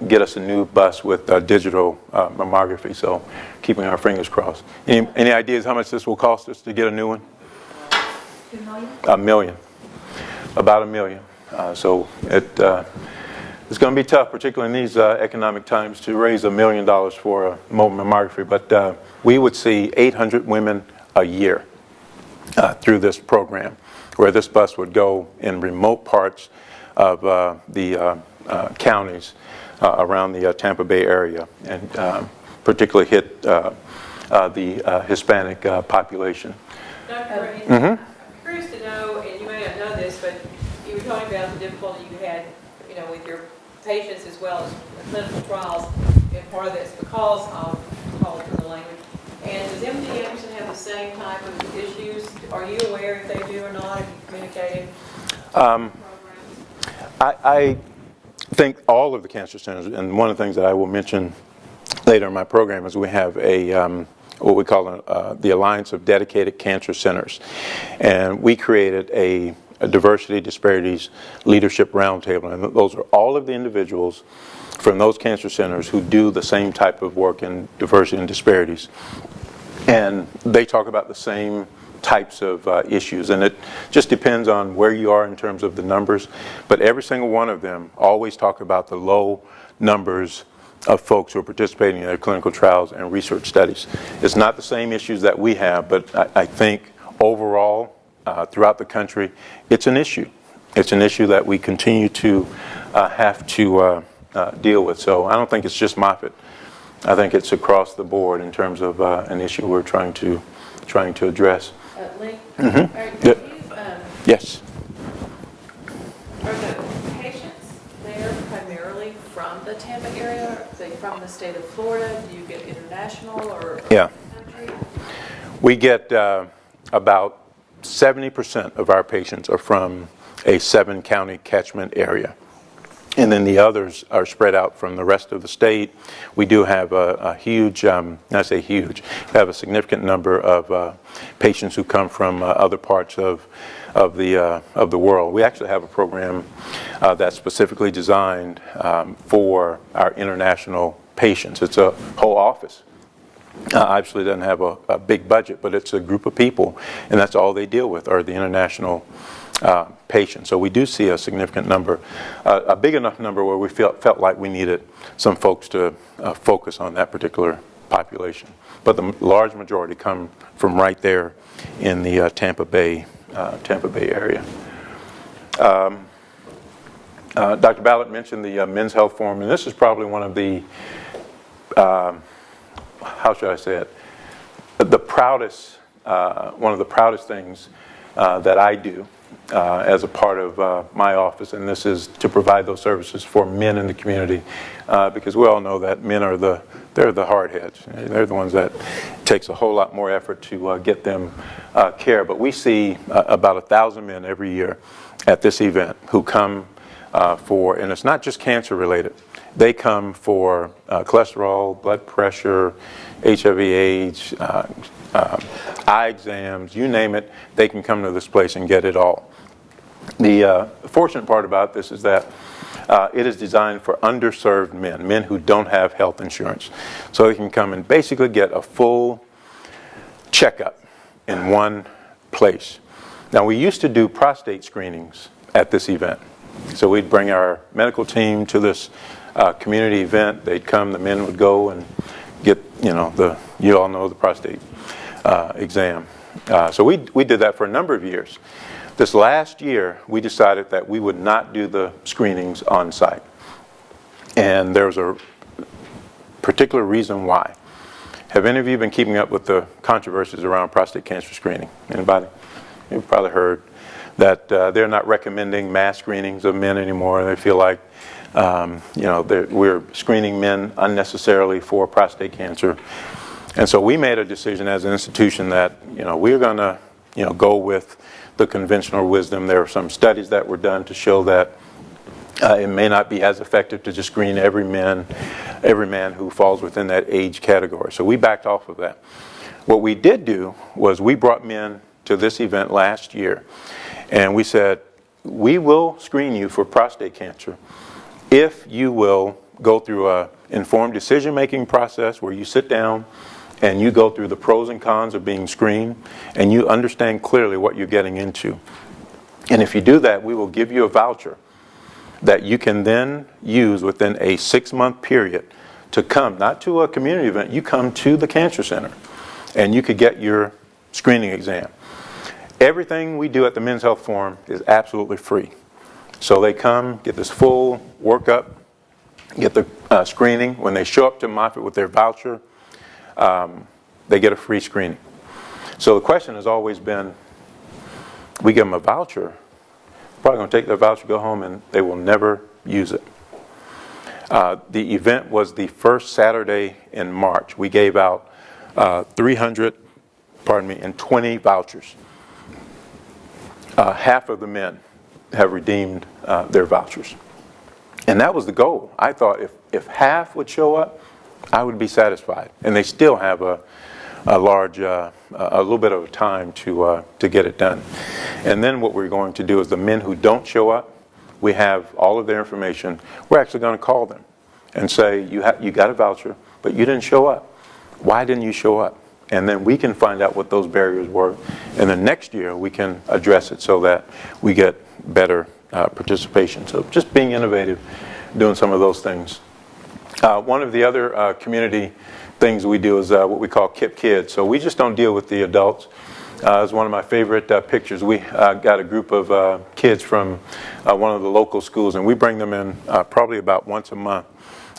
get us a new bus with digital mammography. So keeping our fingers crossed. Any ideas how much this will cost us to get a new one? $2 million? $1 million. About $1 million. So it's going to be tough, particularly in these economic times, to raise $1 million for a mobile mammography. But we would see 800 women a year through this program, where this bus would go in remote parts of the counties around the Tampa Bay area, and particularly hit the Hispanic population. Dr. Readiness, I'm curious to know, and you may not know this, but you were talking about the difficulty you had, with your patients as well as clinical trials, and part of this because of college in the language. And does MD Anderson have the same type of issues? Are you aware if they do or not? Have you communicated? I think all of the cancer centers, and one of the things that I will mention later in my program is we have a what we call the Alliance of Dedicated Cancer Centers, and we created a a Diversity, Disparities, Leadership Roundtable. And those are all of the individuals from those cancer centers who do the same type of work in diversity and disparities. And they talk about the same types of issues, and it just depends on where you are in terms of the numbers, but every single one of them always talk about the low numbers of folks who are participating in their clinical trials and research studies. It's not the same issues that we have, but I think overall throughout the country it's an issue. It's an issue that we continue to have to deal with. So I don't think it's just Moffitt. I think it's across the board in terms of an issue we're trying to address. Lee? Yes. Are the patients there primarily from the Tampa area? Are they from the state of Florida? Do you get international or Yeah. country? We get about 70% of our patients are from a 7-county catchment area. And then the others are spread out from the rest of the state. We do have a huge, I say huge, we have a significant number of patients who come from other parts of the world. We actually have a program that's specifically designed for our international patients. It's a whole office. Obviously doesn't have a big budget, but it's a group of people, and that's all they deal with are the international patients. So we do see a significant number, a big enough number where we felt like we needed some folks to focus on that particular population. But the large majority come from right there in the Tampa Bay area. Dr. Ballard mentioned the Men's Health Forum, and this is probably one of the, how should I say it, the proudest, one of the proudest things that I do as a part of my office, and this is to provide those services for men in the community, because we all know that men are they're the hard heads. They're the ones that it takes a whole lot more effort to get them care. But we see about 1,000 men every year at this event who come for, and it's not just cancer related. They come for cholesterol, blood pressure, HIV/AIDS, eye exams, you name it, they can come to this place and get it all. The fortunate part about this is that it is designed for underserved men who don't have health insurance. So they can come and basically get a full checkup in one place. Now, we used to do prostate screenings at this event. So we'd bring our medical team to this community event. They'd come, the men would go and get, you all know the prostate exam. So we did that for a number of years. This last year, we decided that we would not do the screenings on site. And there was a particular reason why. Have any of you been keeping up with the controversies around prostate cancer screening? Anybody? You've probably heard that they're not recommending mass screenings of men anymore. They feel like we're screening men unnecessarily for prostate cancer. And so we made a decision as an institution that we're going to go with the conventional wisdom. There are some studies that were done to show that it may not be as effective to just screen every man who falls within that age category. So we backed off of that. What we did do was we brought men to this event last year, and we said, we will screen you for prostate cancer if you will go through an informed decision-making process where you sit down and you go through the pros and cons of being screened, and you understand clearly what you're getting into. And if you do that, we will give you a voucher that you can then use within a 6-month period to come, not to a community event, you come to the cancer center, and you could get your screening exam. Everything we do at the Men's Health Forum is absolutely free. So they come, get this full workup, get the screening. When they show up to Moffitt with their voucher, they get a free screening. So the question has always been, we give them a voucher, probably going to take their voucher, go home, and they will never use it. The event was the first Saturday in March. We gave out 320 vouchers. Half of the men have redeemed their vouchers. And that was the goal. I thought if half would show up, I would be satisfied. And they still have a little bit of time to get it done. And then what we're going to do is the men who don't show up, we have all of their information. We're actually going to call them and say, you got a voucher, but you didn't show up. Why didn't you show up? And then we can find out what those barriers were. And then next year we can address it so that we get better participation. So just being innovative, doing some of those things. One of the other community things we do is what we call Kip Kids. So we just don't deal with the adults. It's one of my favorite pictures. We got a group of kids from one of the local schools, and we bring them in probably about once a month.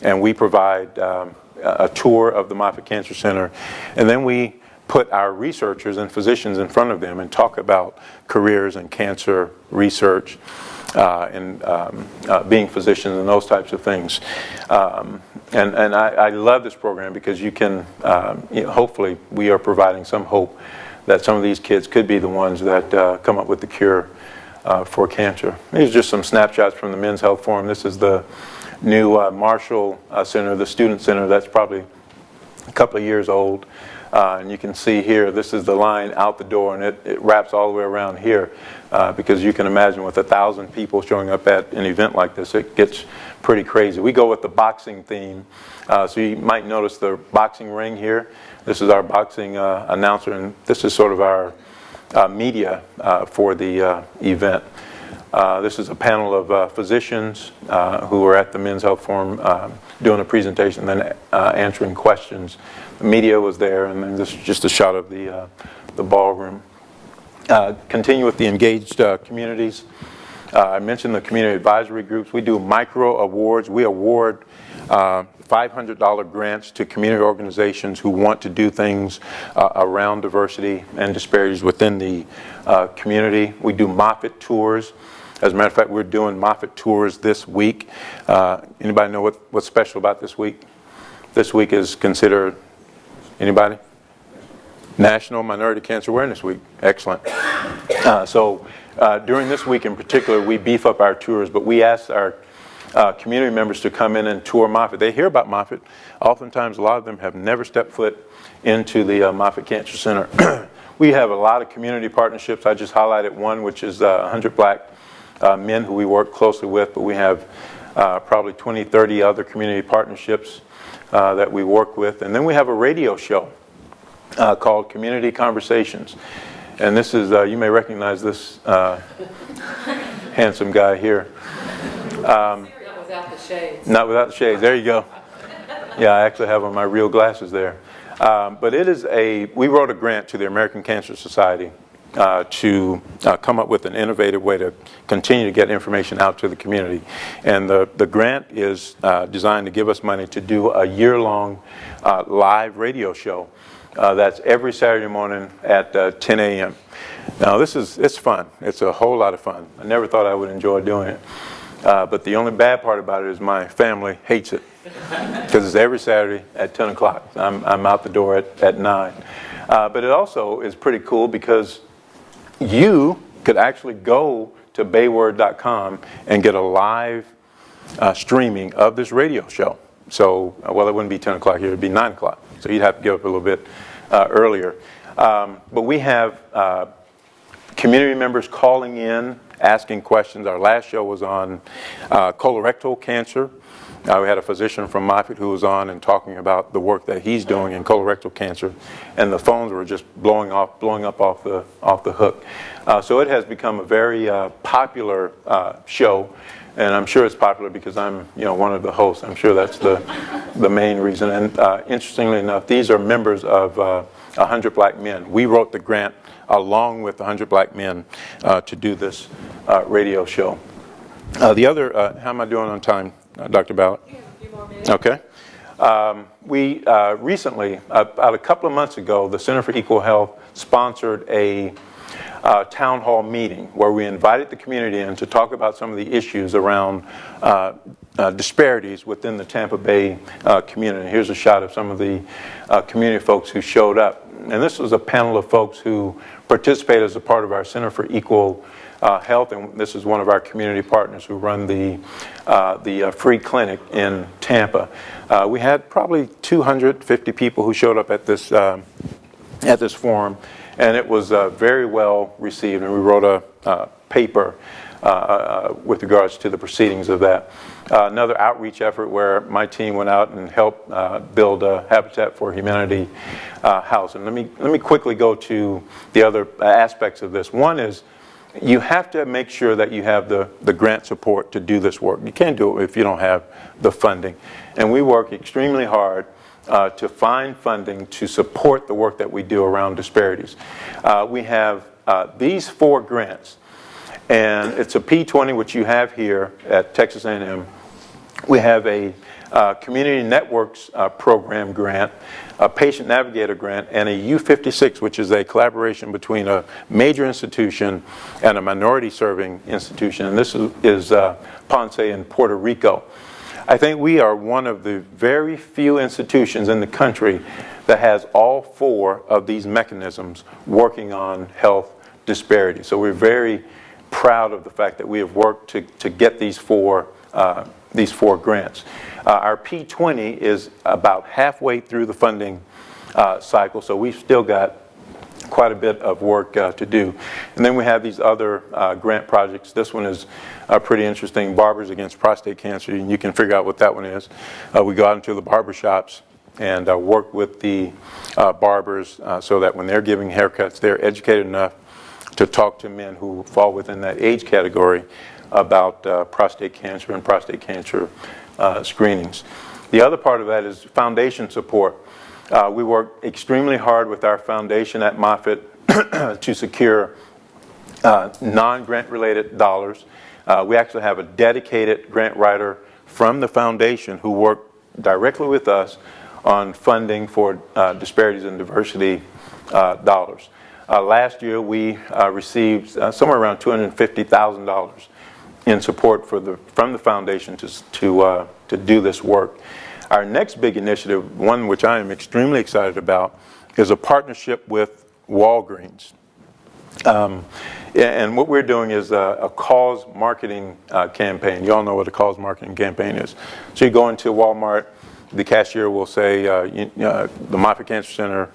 And we provide a tour of the Moffitt Cancer Center. And then we put our researchers and physicians in front of them and talk about careers in cancer research and being physicians and those types of things. And I love this program because you can, hopefully we are providing some hope that some of these kids could be the ones that come up with the cure for cancer. These are just some snapshots from the Men's Health Forum. This is the new Marshall Center, the student center, that's probably a couple of years old. And you can see here, this is the line out the door, and it wraps all the way around here because you can imagine with 1,000 people showing up at an event like this, it gets pretty crazy. We go with the boxing theme. So you might notice the boxing ring here. This is our boxing announcer, and this is sort of our media for the event. This is a panel of physicians who were at the Men's Health Forum doing a presentation and then answering questions. The media was there, and then this is just a shot of the ballroom. Continue with the engaged communities. I mentioned the community advisory groups. We do micro awards. We award $500 grants to community organizations who want to do things around diversity and disparities within the community. We do Moffitt tours. As a matter of fact, we're doing Moffitt tours this week. Anybody know what's special about this week? This week is considered, anybody? National Minority Cancer Awareness Week. Excellent. So during this week in particular, we beef up our tours, but we ask our community members to come in and tour Moffitt. They hear about Moffitt. Oftentimes, a lot of them have never stepped foot into the Moffitt Cancer Center. We have a lot of community partnerships. I just highlighted one, which is 100 Black men who we work closely with, but we have probably 20, 30 other community partnerships that we work with. And then we have a radio show called Community Conversations. And this is, you may recognize this handsome guy here. Not without the shades. Not without the shades. There you go. Yeah, I actually have on my real glasses there. But it is we wrote a grant to the American Cancer Society to come up with an innovative way to continue to get information out to the community. And the grant is designed to give us money to do a year-long live radio show that's every Saturday morning at 10 a.m. Now it's fun. It's a whole lot of fun. I never thought I would enjoy doing it. But the only bad part about it is my family hates it because it's every Saturday at 10 o'clock. I'm out the door at 9. But it also is pretty cool because you could actually go to bayword.com and get a live streaming of this radio show. So, well, it wouldn't be 10 o'clock here, it would be 9 o'clock. So you'd have to get up a little bit earlier. But we have community members calling in, asking questions. Our last show was on colorectal cancer. We had a physician from Moffitt who was on and talking about the work that he's doing in colorectal cancer, and the phones were just blowing up off the hook. So it has become a very popular show, and I'm sure it's popular because I'm one of the hosts. I'm sure that's the main reason. And interestingly enough, these are members of 100 Black Men. We wrote the grant along with 100 Black Men to do this radio show. The other, how am I doing on time, Dr. Ballard? Yeah, a few more minutes. Okay. We recently, about a couple of months ago, the Center for Equal Health sponsored a town hall meeting where we invited the community in to talk about some of the issues around disparities within the Tampa Bay community. Here's a shot of some of the community folks who showed up. And this was a panel of folks who participated as a part of our Center for Equal Health, and this is one of our community partners who run the free clinic in Tampa. We had probably 250 people who showed up at this forum, And it was very well received, and we wrote a paper with regards to the proceedings of that. Another outreach effort where my team went out and helped build a Habitat for Humanity house. And let me quickly go to the other aspects of this. One is you have to make sure that you have the grant support to do this work. You can't do it if you don't have the funding. And we work extremely hard to find funding to support the work that we do around disparities. We have these 4 grants. And it's a P20, which you have here at Texas A&M. We have a Community Networks Program grant, a Patient Navigator grant, and a U56, which is a collaboration between a major institution and a minority-serving institution. And this is Ponce in Puerto Rico. I think we are one of the very few institutions in the country that has all 4 of these mechanisms working on health disparities. So we're very proud of the fact that we have worked to get these four grants. Our P20 is about halfway through the funding cycle, so we've still got quite a bit of work to do. And then we have these other grant projects. This one is pretty interesting, Barbers Against Prostate Cancer, and you can figure out what that one is. We go out into the barber shops and work with the barbers so that when they're giving haircuts, they're educated enough to talk to men who fall within that age category about prostate cancer and prostate cancer screenings. The other part of that is foundation support. We work extremely hard with our foundation at Moffitt to secure non-grant related dollars. We actually have a dedicated grant writer from the foundation who worked directly with us on funding for disparities and diversity dollars. Last year we received somewhere around $250,000 in support from the foundation to do this work. Our next big initiative, one which I am extremely excited about, is a partnership with Walgreens. And what we're doing is a cause marketing campaign. You all know what a cause marketing campaign is. So you go into Walmart, the cashier will say, the Moffitt Cancer Center,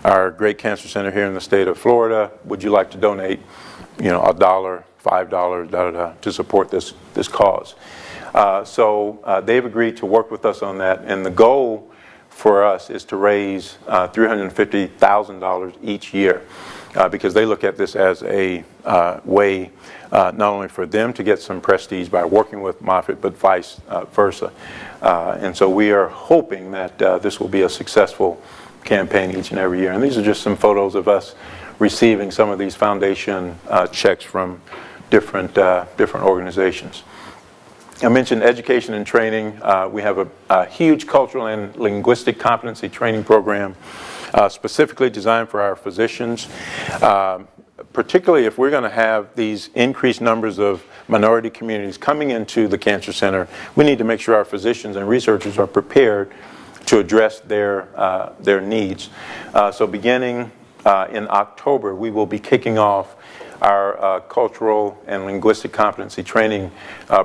our great cancer center here in the state of Florida, would you like to donate, $1, $5, to support this cause? So they've agreed to work with us on that, and the goal for us is to raise $350,000 each year because they look at this as a way not only for them to get some prestige by working with Moffitt, but vice versa. And so we are hoping that this will be a successful campaign each and every year. And these are just some photos of us receiving some of these foundation checks from different organizations. I mentioned education and training. We have a huge cultural and linguistic competency training program specifically designed for our physicians. Particularly if we're going to have these increased numbers of minority communities coming into the cancer center, we need to make sure our physicians and researchers are prepared to address their needs. So beginning in October, we will be kicking off our cultural and linguistic competency training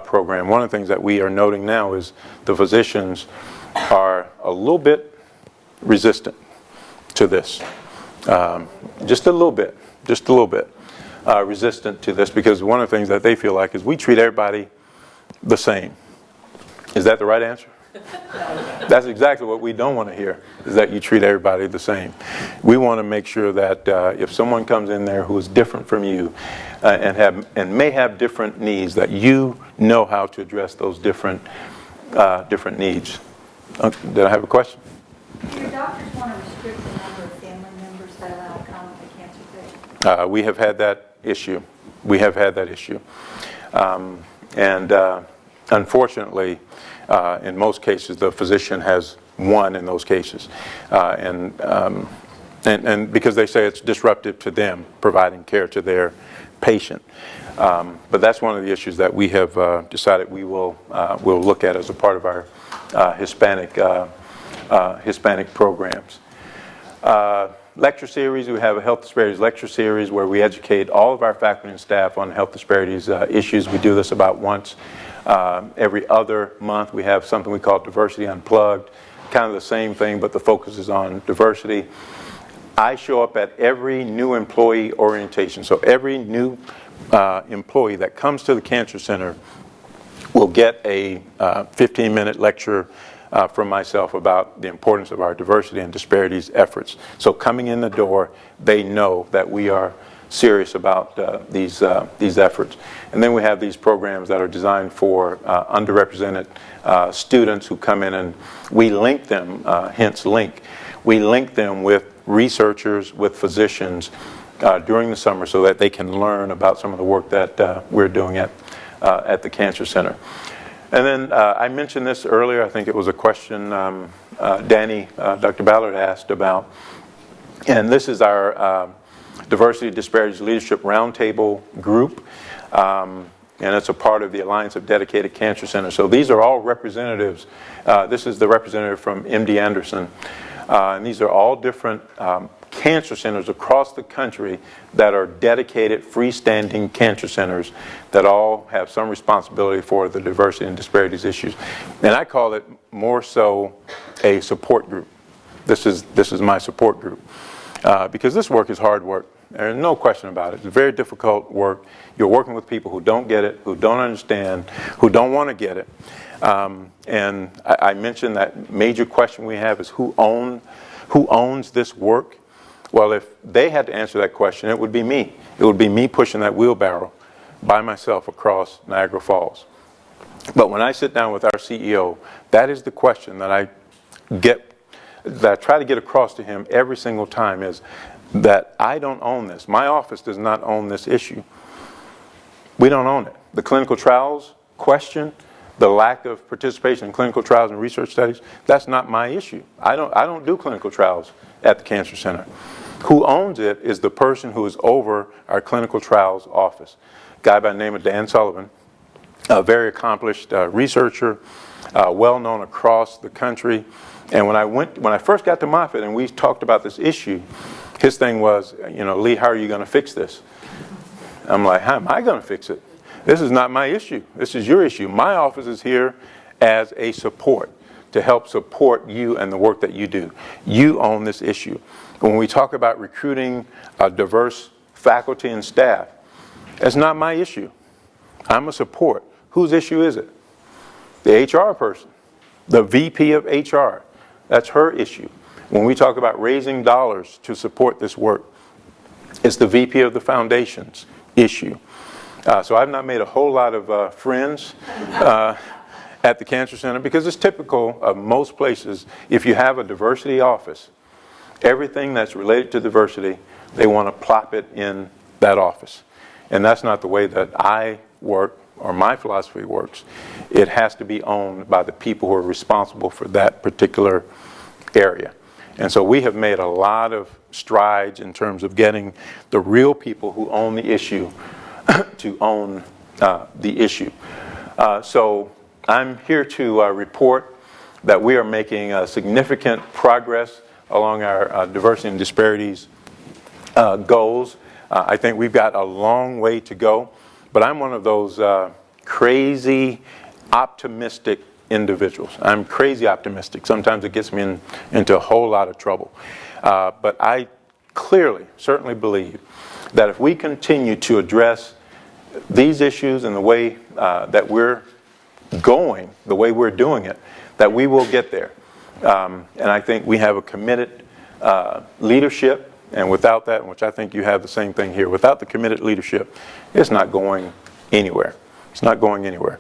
program. One of the things that we are noting now is the physicians are a little bit resistant to this. Just a little bit resistant to this, because one of the things that they feel like is we treat everybody the same. Is that the right answer? That's exactly what we don't want to hear, is that you treat everybody the same. We want to make sure that if someone comes in there who is different from you and may have different needs, that you know how to address those different needs. Did I have a question? Do your doctors want to restrict the number of family members that allow contact with cancer patients? We have had that issue. And unfortunately, in most cases, the physician has won in those cases. And because they say it's disruptive to them providing care to their patient. But that's one of the issues that we have decided we'll look at as a part of our Hispanic programs. Lecture series, we have a health disparities lecture series where we educate all of our faculty and staff on health disparities issues. We do this about once every other month. We have something we call Diversity Unplugged, kind of the same thing, but the focus is on diversity. I show up at every new employee orientation. So every new employee that comes to the Cancer Center will get a 15-minute lecture from myself about the importance of our diversity and disparities efforts. So coming in the door, they know that we are serious about these efforts. And then we have these programs that are designed for underrepresented students who come in, and we link them, hence LINK. We link them with researchers, with physicians during the summer so that they can learn about some of the work that we're doing at the Cancer Center. And then I mentioned this earlier. I think it was a question Dr. Ballard asked about. And this is our Diversity Disparities Leadership Roundtable group. And it's a part of the Alliance of Dedicated Cancer Centers. So these are all representatives. This is the representative from MD Anderson. And these are all different cancer centers across the country that are dedicated freestanding cancer centers that all have some responsibility for the diversity and disparities issues. And I call it more so a support group. This is my support group. Because this work is hard work. There's no question about it. It's very difficult work. You're working with people who don't get it, who don't understand, who don't want to get it. And I mentioned that major question we have is who owns this work? Well, if they had to answer that question, it would be me. It would be me pushing that wheelbarrow by myself across Niagara Falls. But when I sit down with our CEO, that is the question that I try to get across to him every single time, is that I don't own this. My office does not own this issue. We don't own it. The clinical trials question, the lack of participation in clinical trials and research studies, that's not my issue. I don't do clinical trials at the Cancer Center. Who owns it is the person who is over our clinical trials office. A guy by the name of Dan Sullivan, a very accomplished researcher, well known across the country. And when I first got to Moffitt and we talked about this issue, his thing was, Lee, how are you going to fix this? I'm like, how am I going to fix it? This is not my issue. This is your issue. My office is here as a support, to help support you and the work that you do. You own this issue. When we talk about recruiting a diverse faculty and staff, that's not my issue. I'm a support. Whose issue is it? The HR person, the VP of HR. That's her issue. When we talk about raising dollars to support this work, it's the VP of the foundation's issue. So I've not made a whole lot of friends at the Cancer Center, because it's typical of most places. If you have a diversity office, everything that's related to diversity, they want to plop it in that office. And that's not the way that I work, or my philosophy works. It has to be owned by the people who are responsible for that particular area. And so we have made a lot of strides in terms of getting the real people who own the issue to own the issue. So I'm here to report that we are making significant progress along our diversity and disparities goals. I think we've got a long way to go, but I'm one of those crazy optimistic individuals. I'm crazy optimistic. Sometimes it gets me into a whole lot of trouble. But I certainly believe that if we continue to address these issues in the way that we're going, the way we're doing it, that we will get there. And I think we have a committed leadership, and without that, which I think you have the same thing here, without the committed leadership, it's not going anywhere. It's not going anywhere.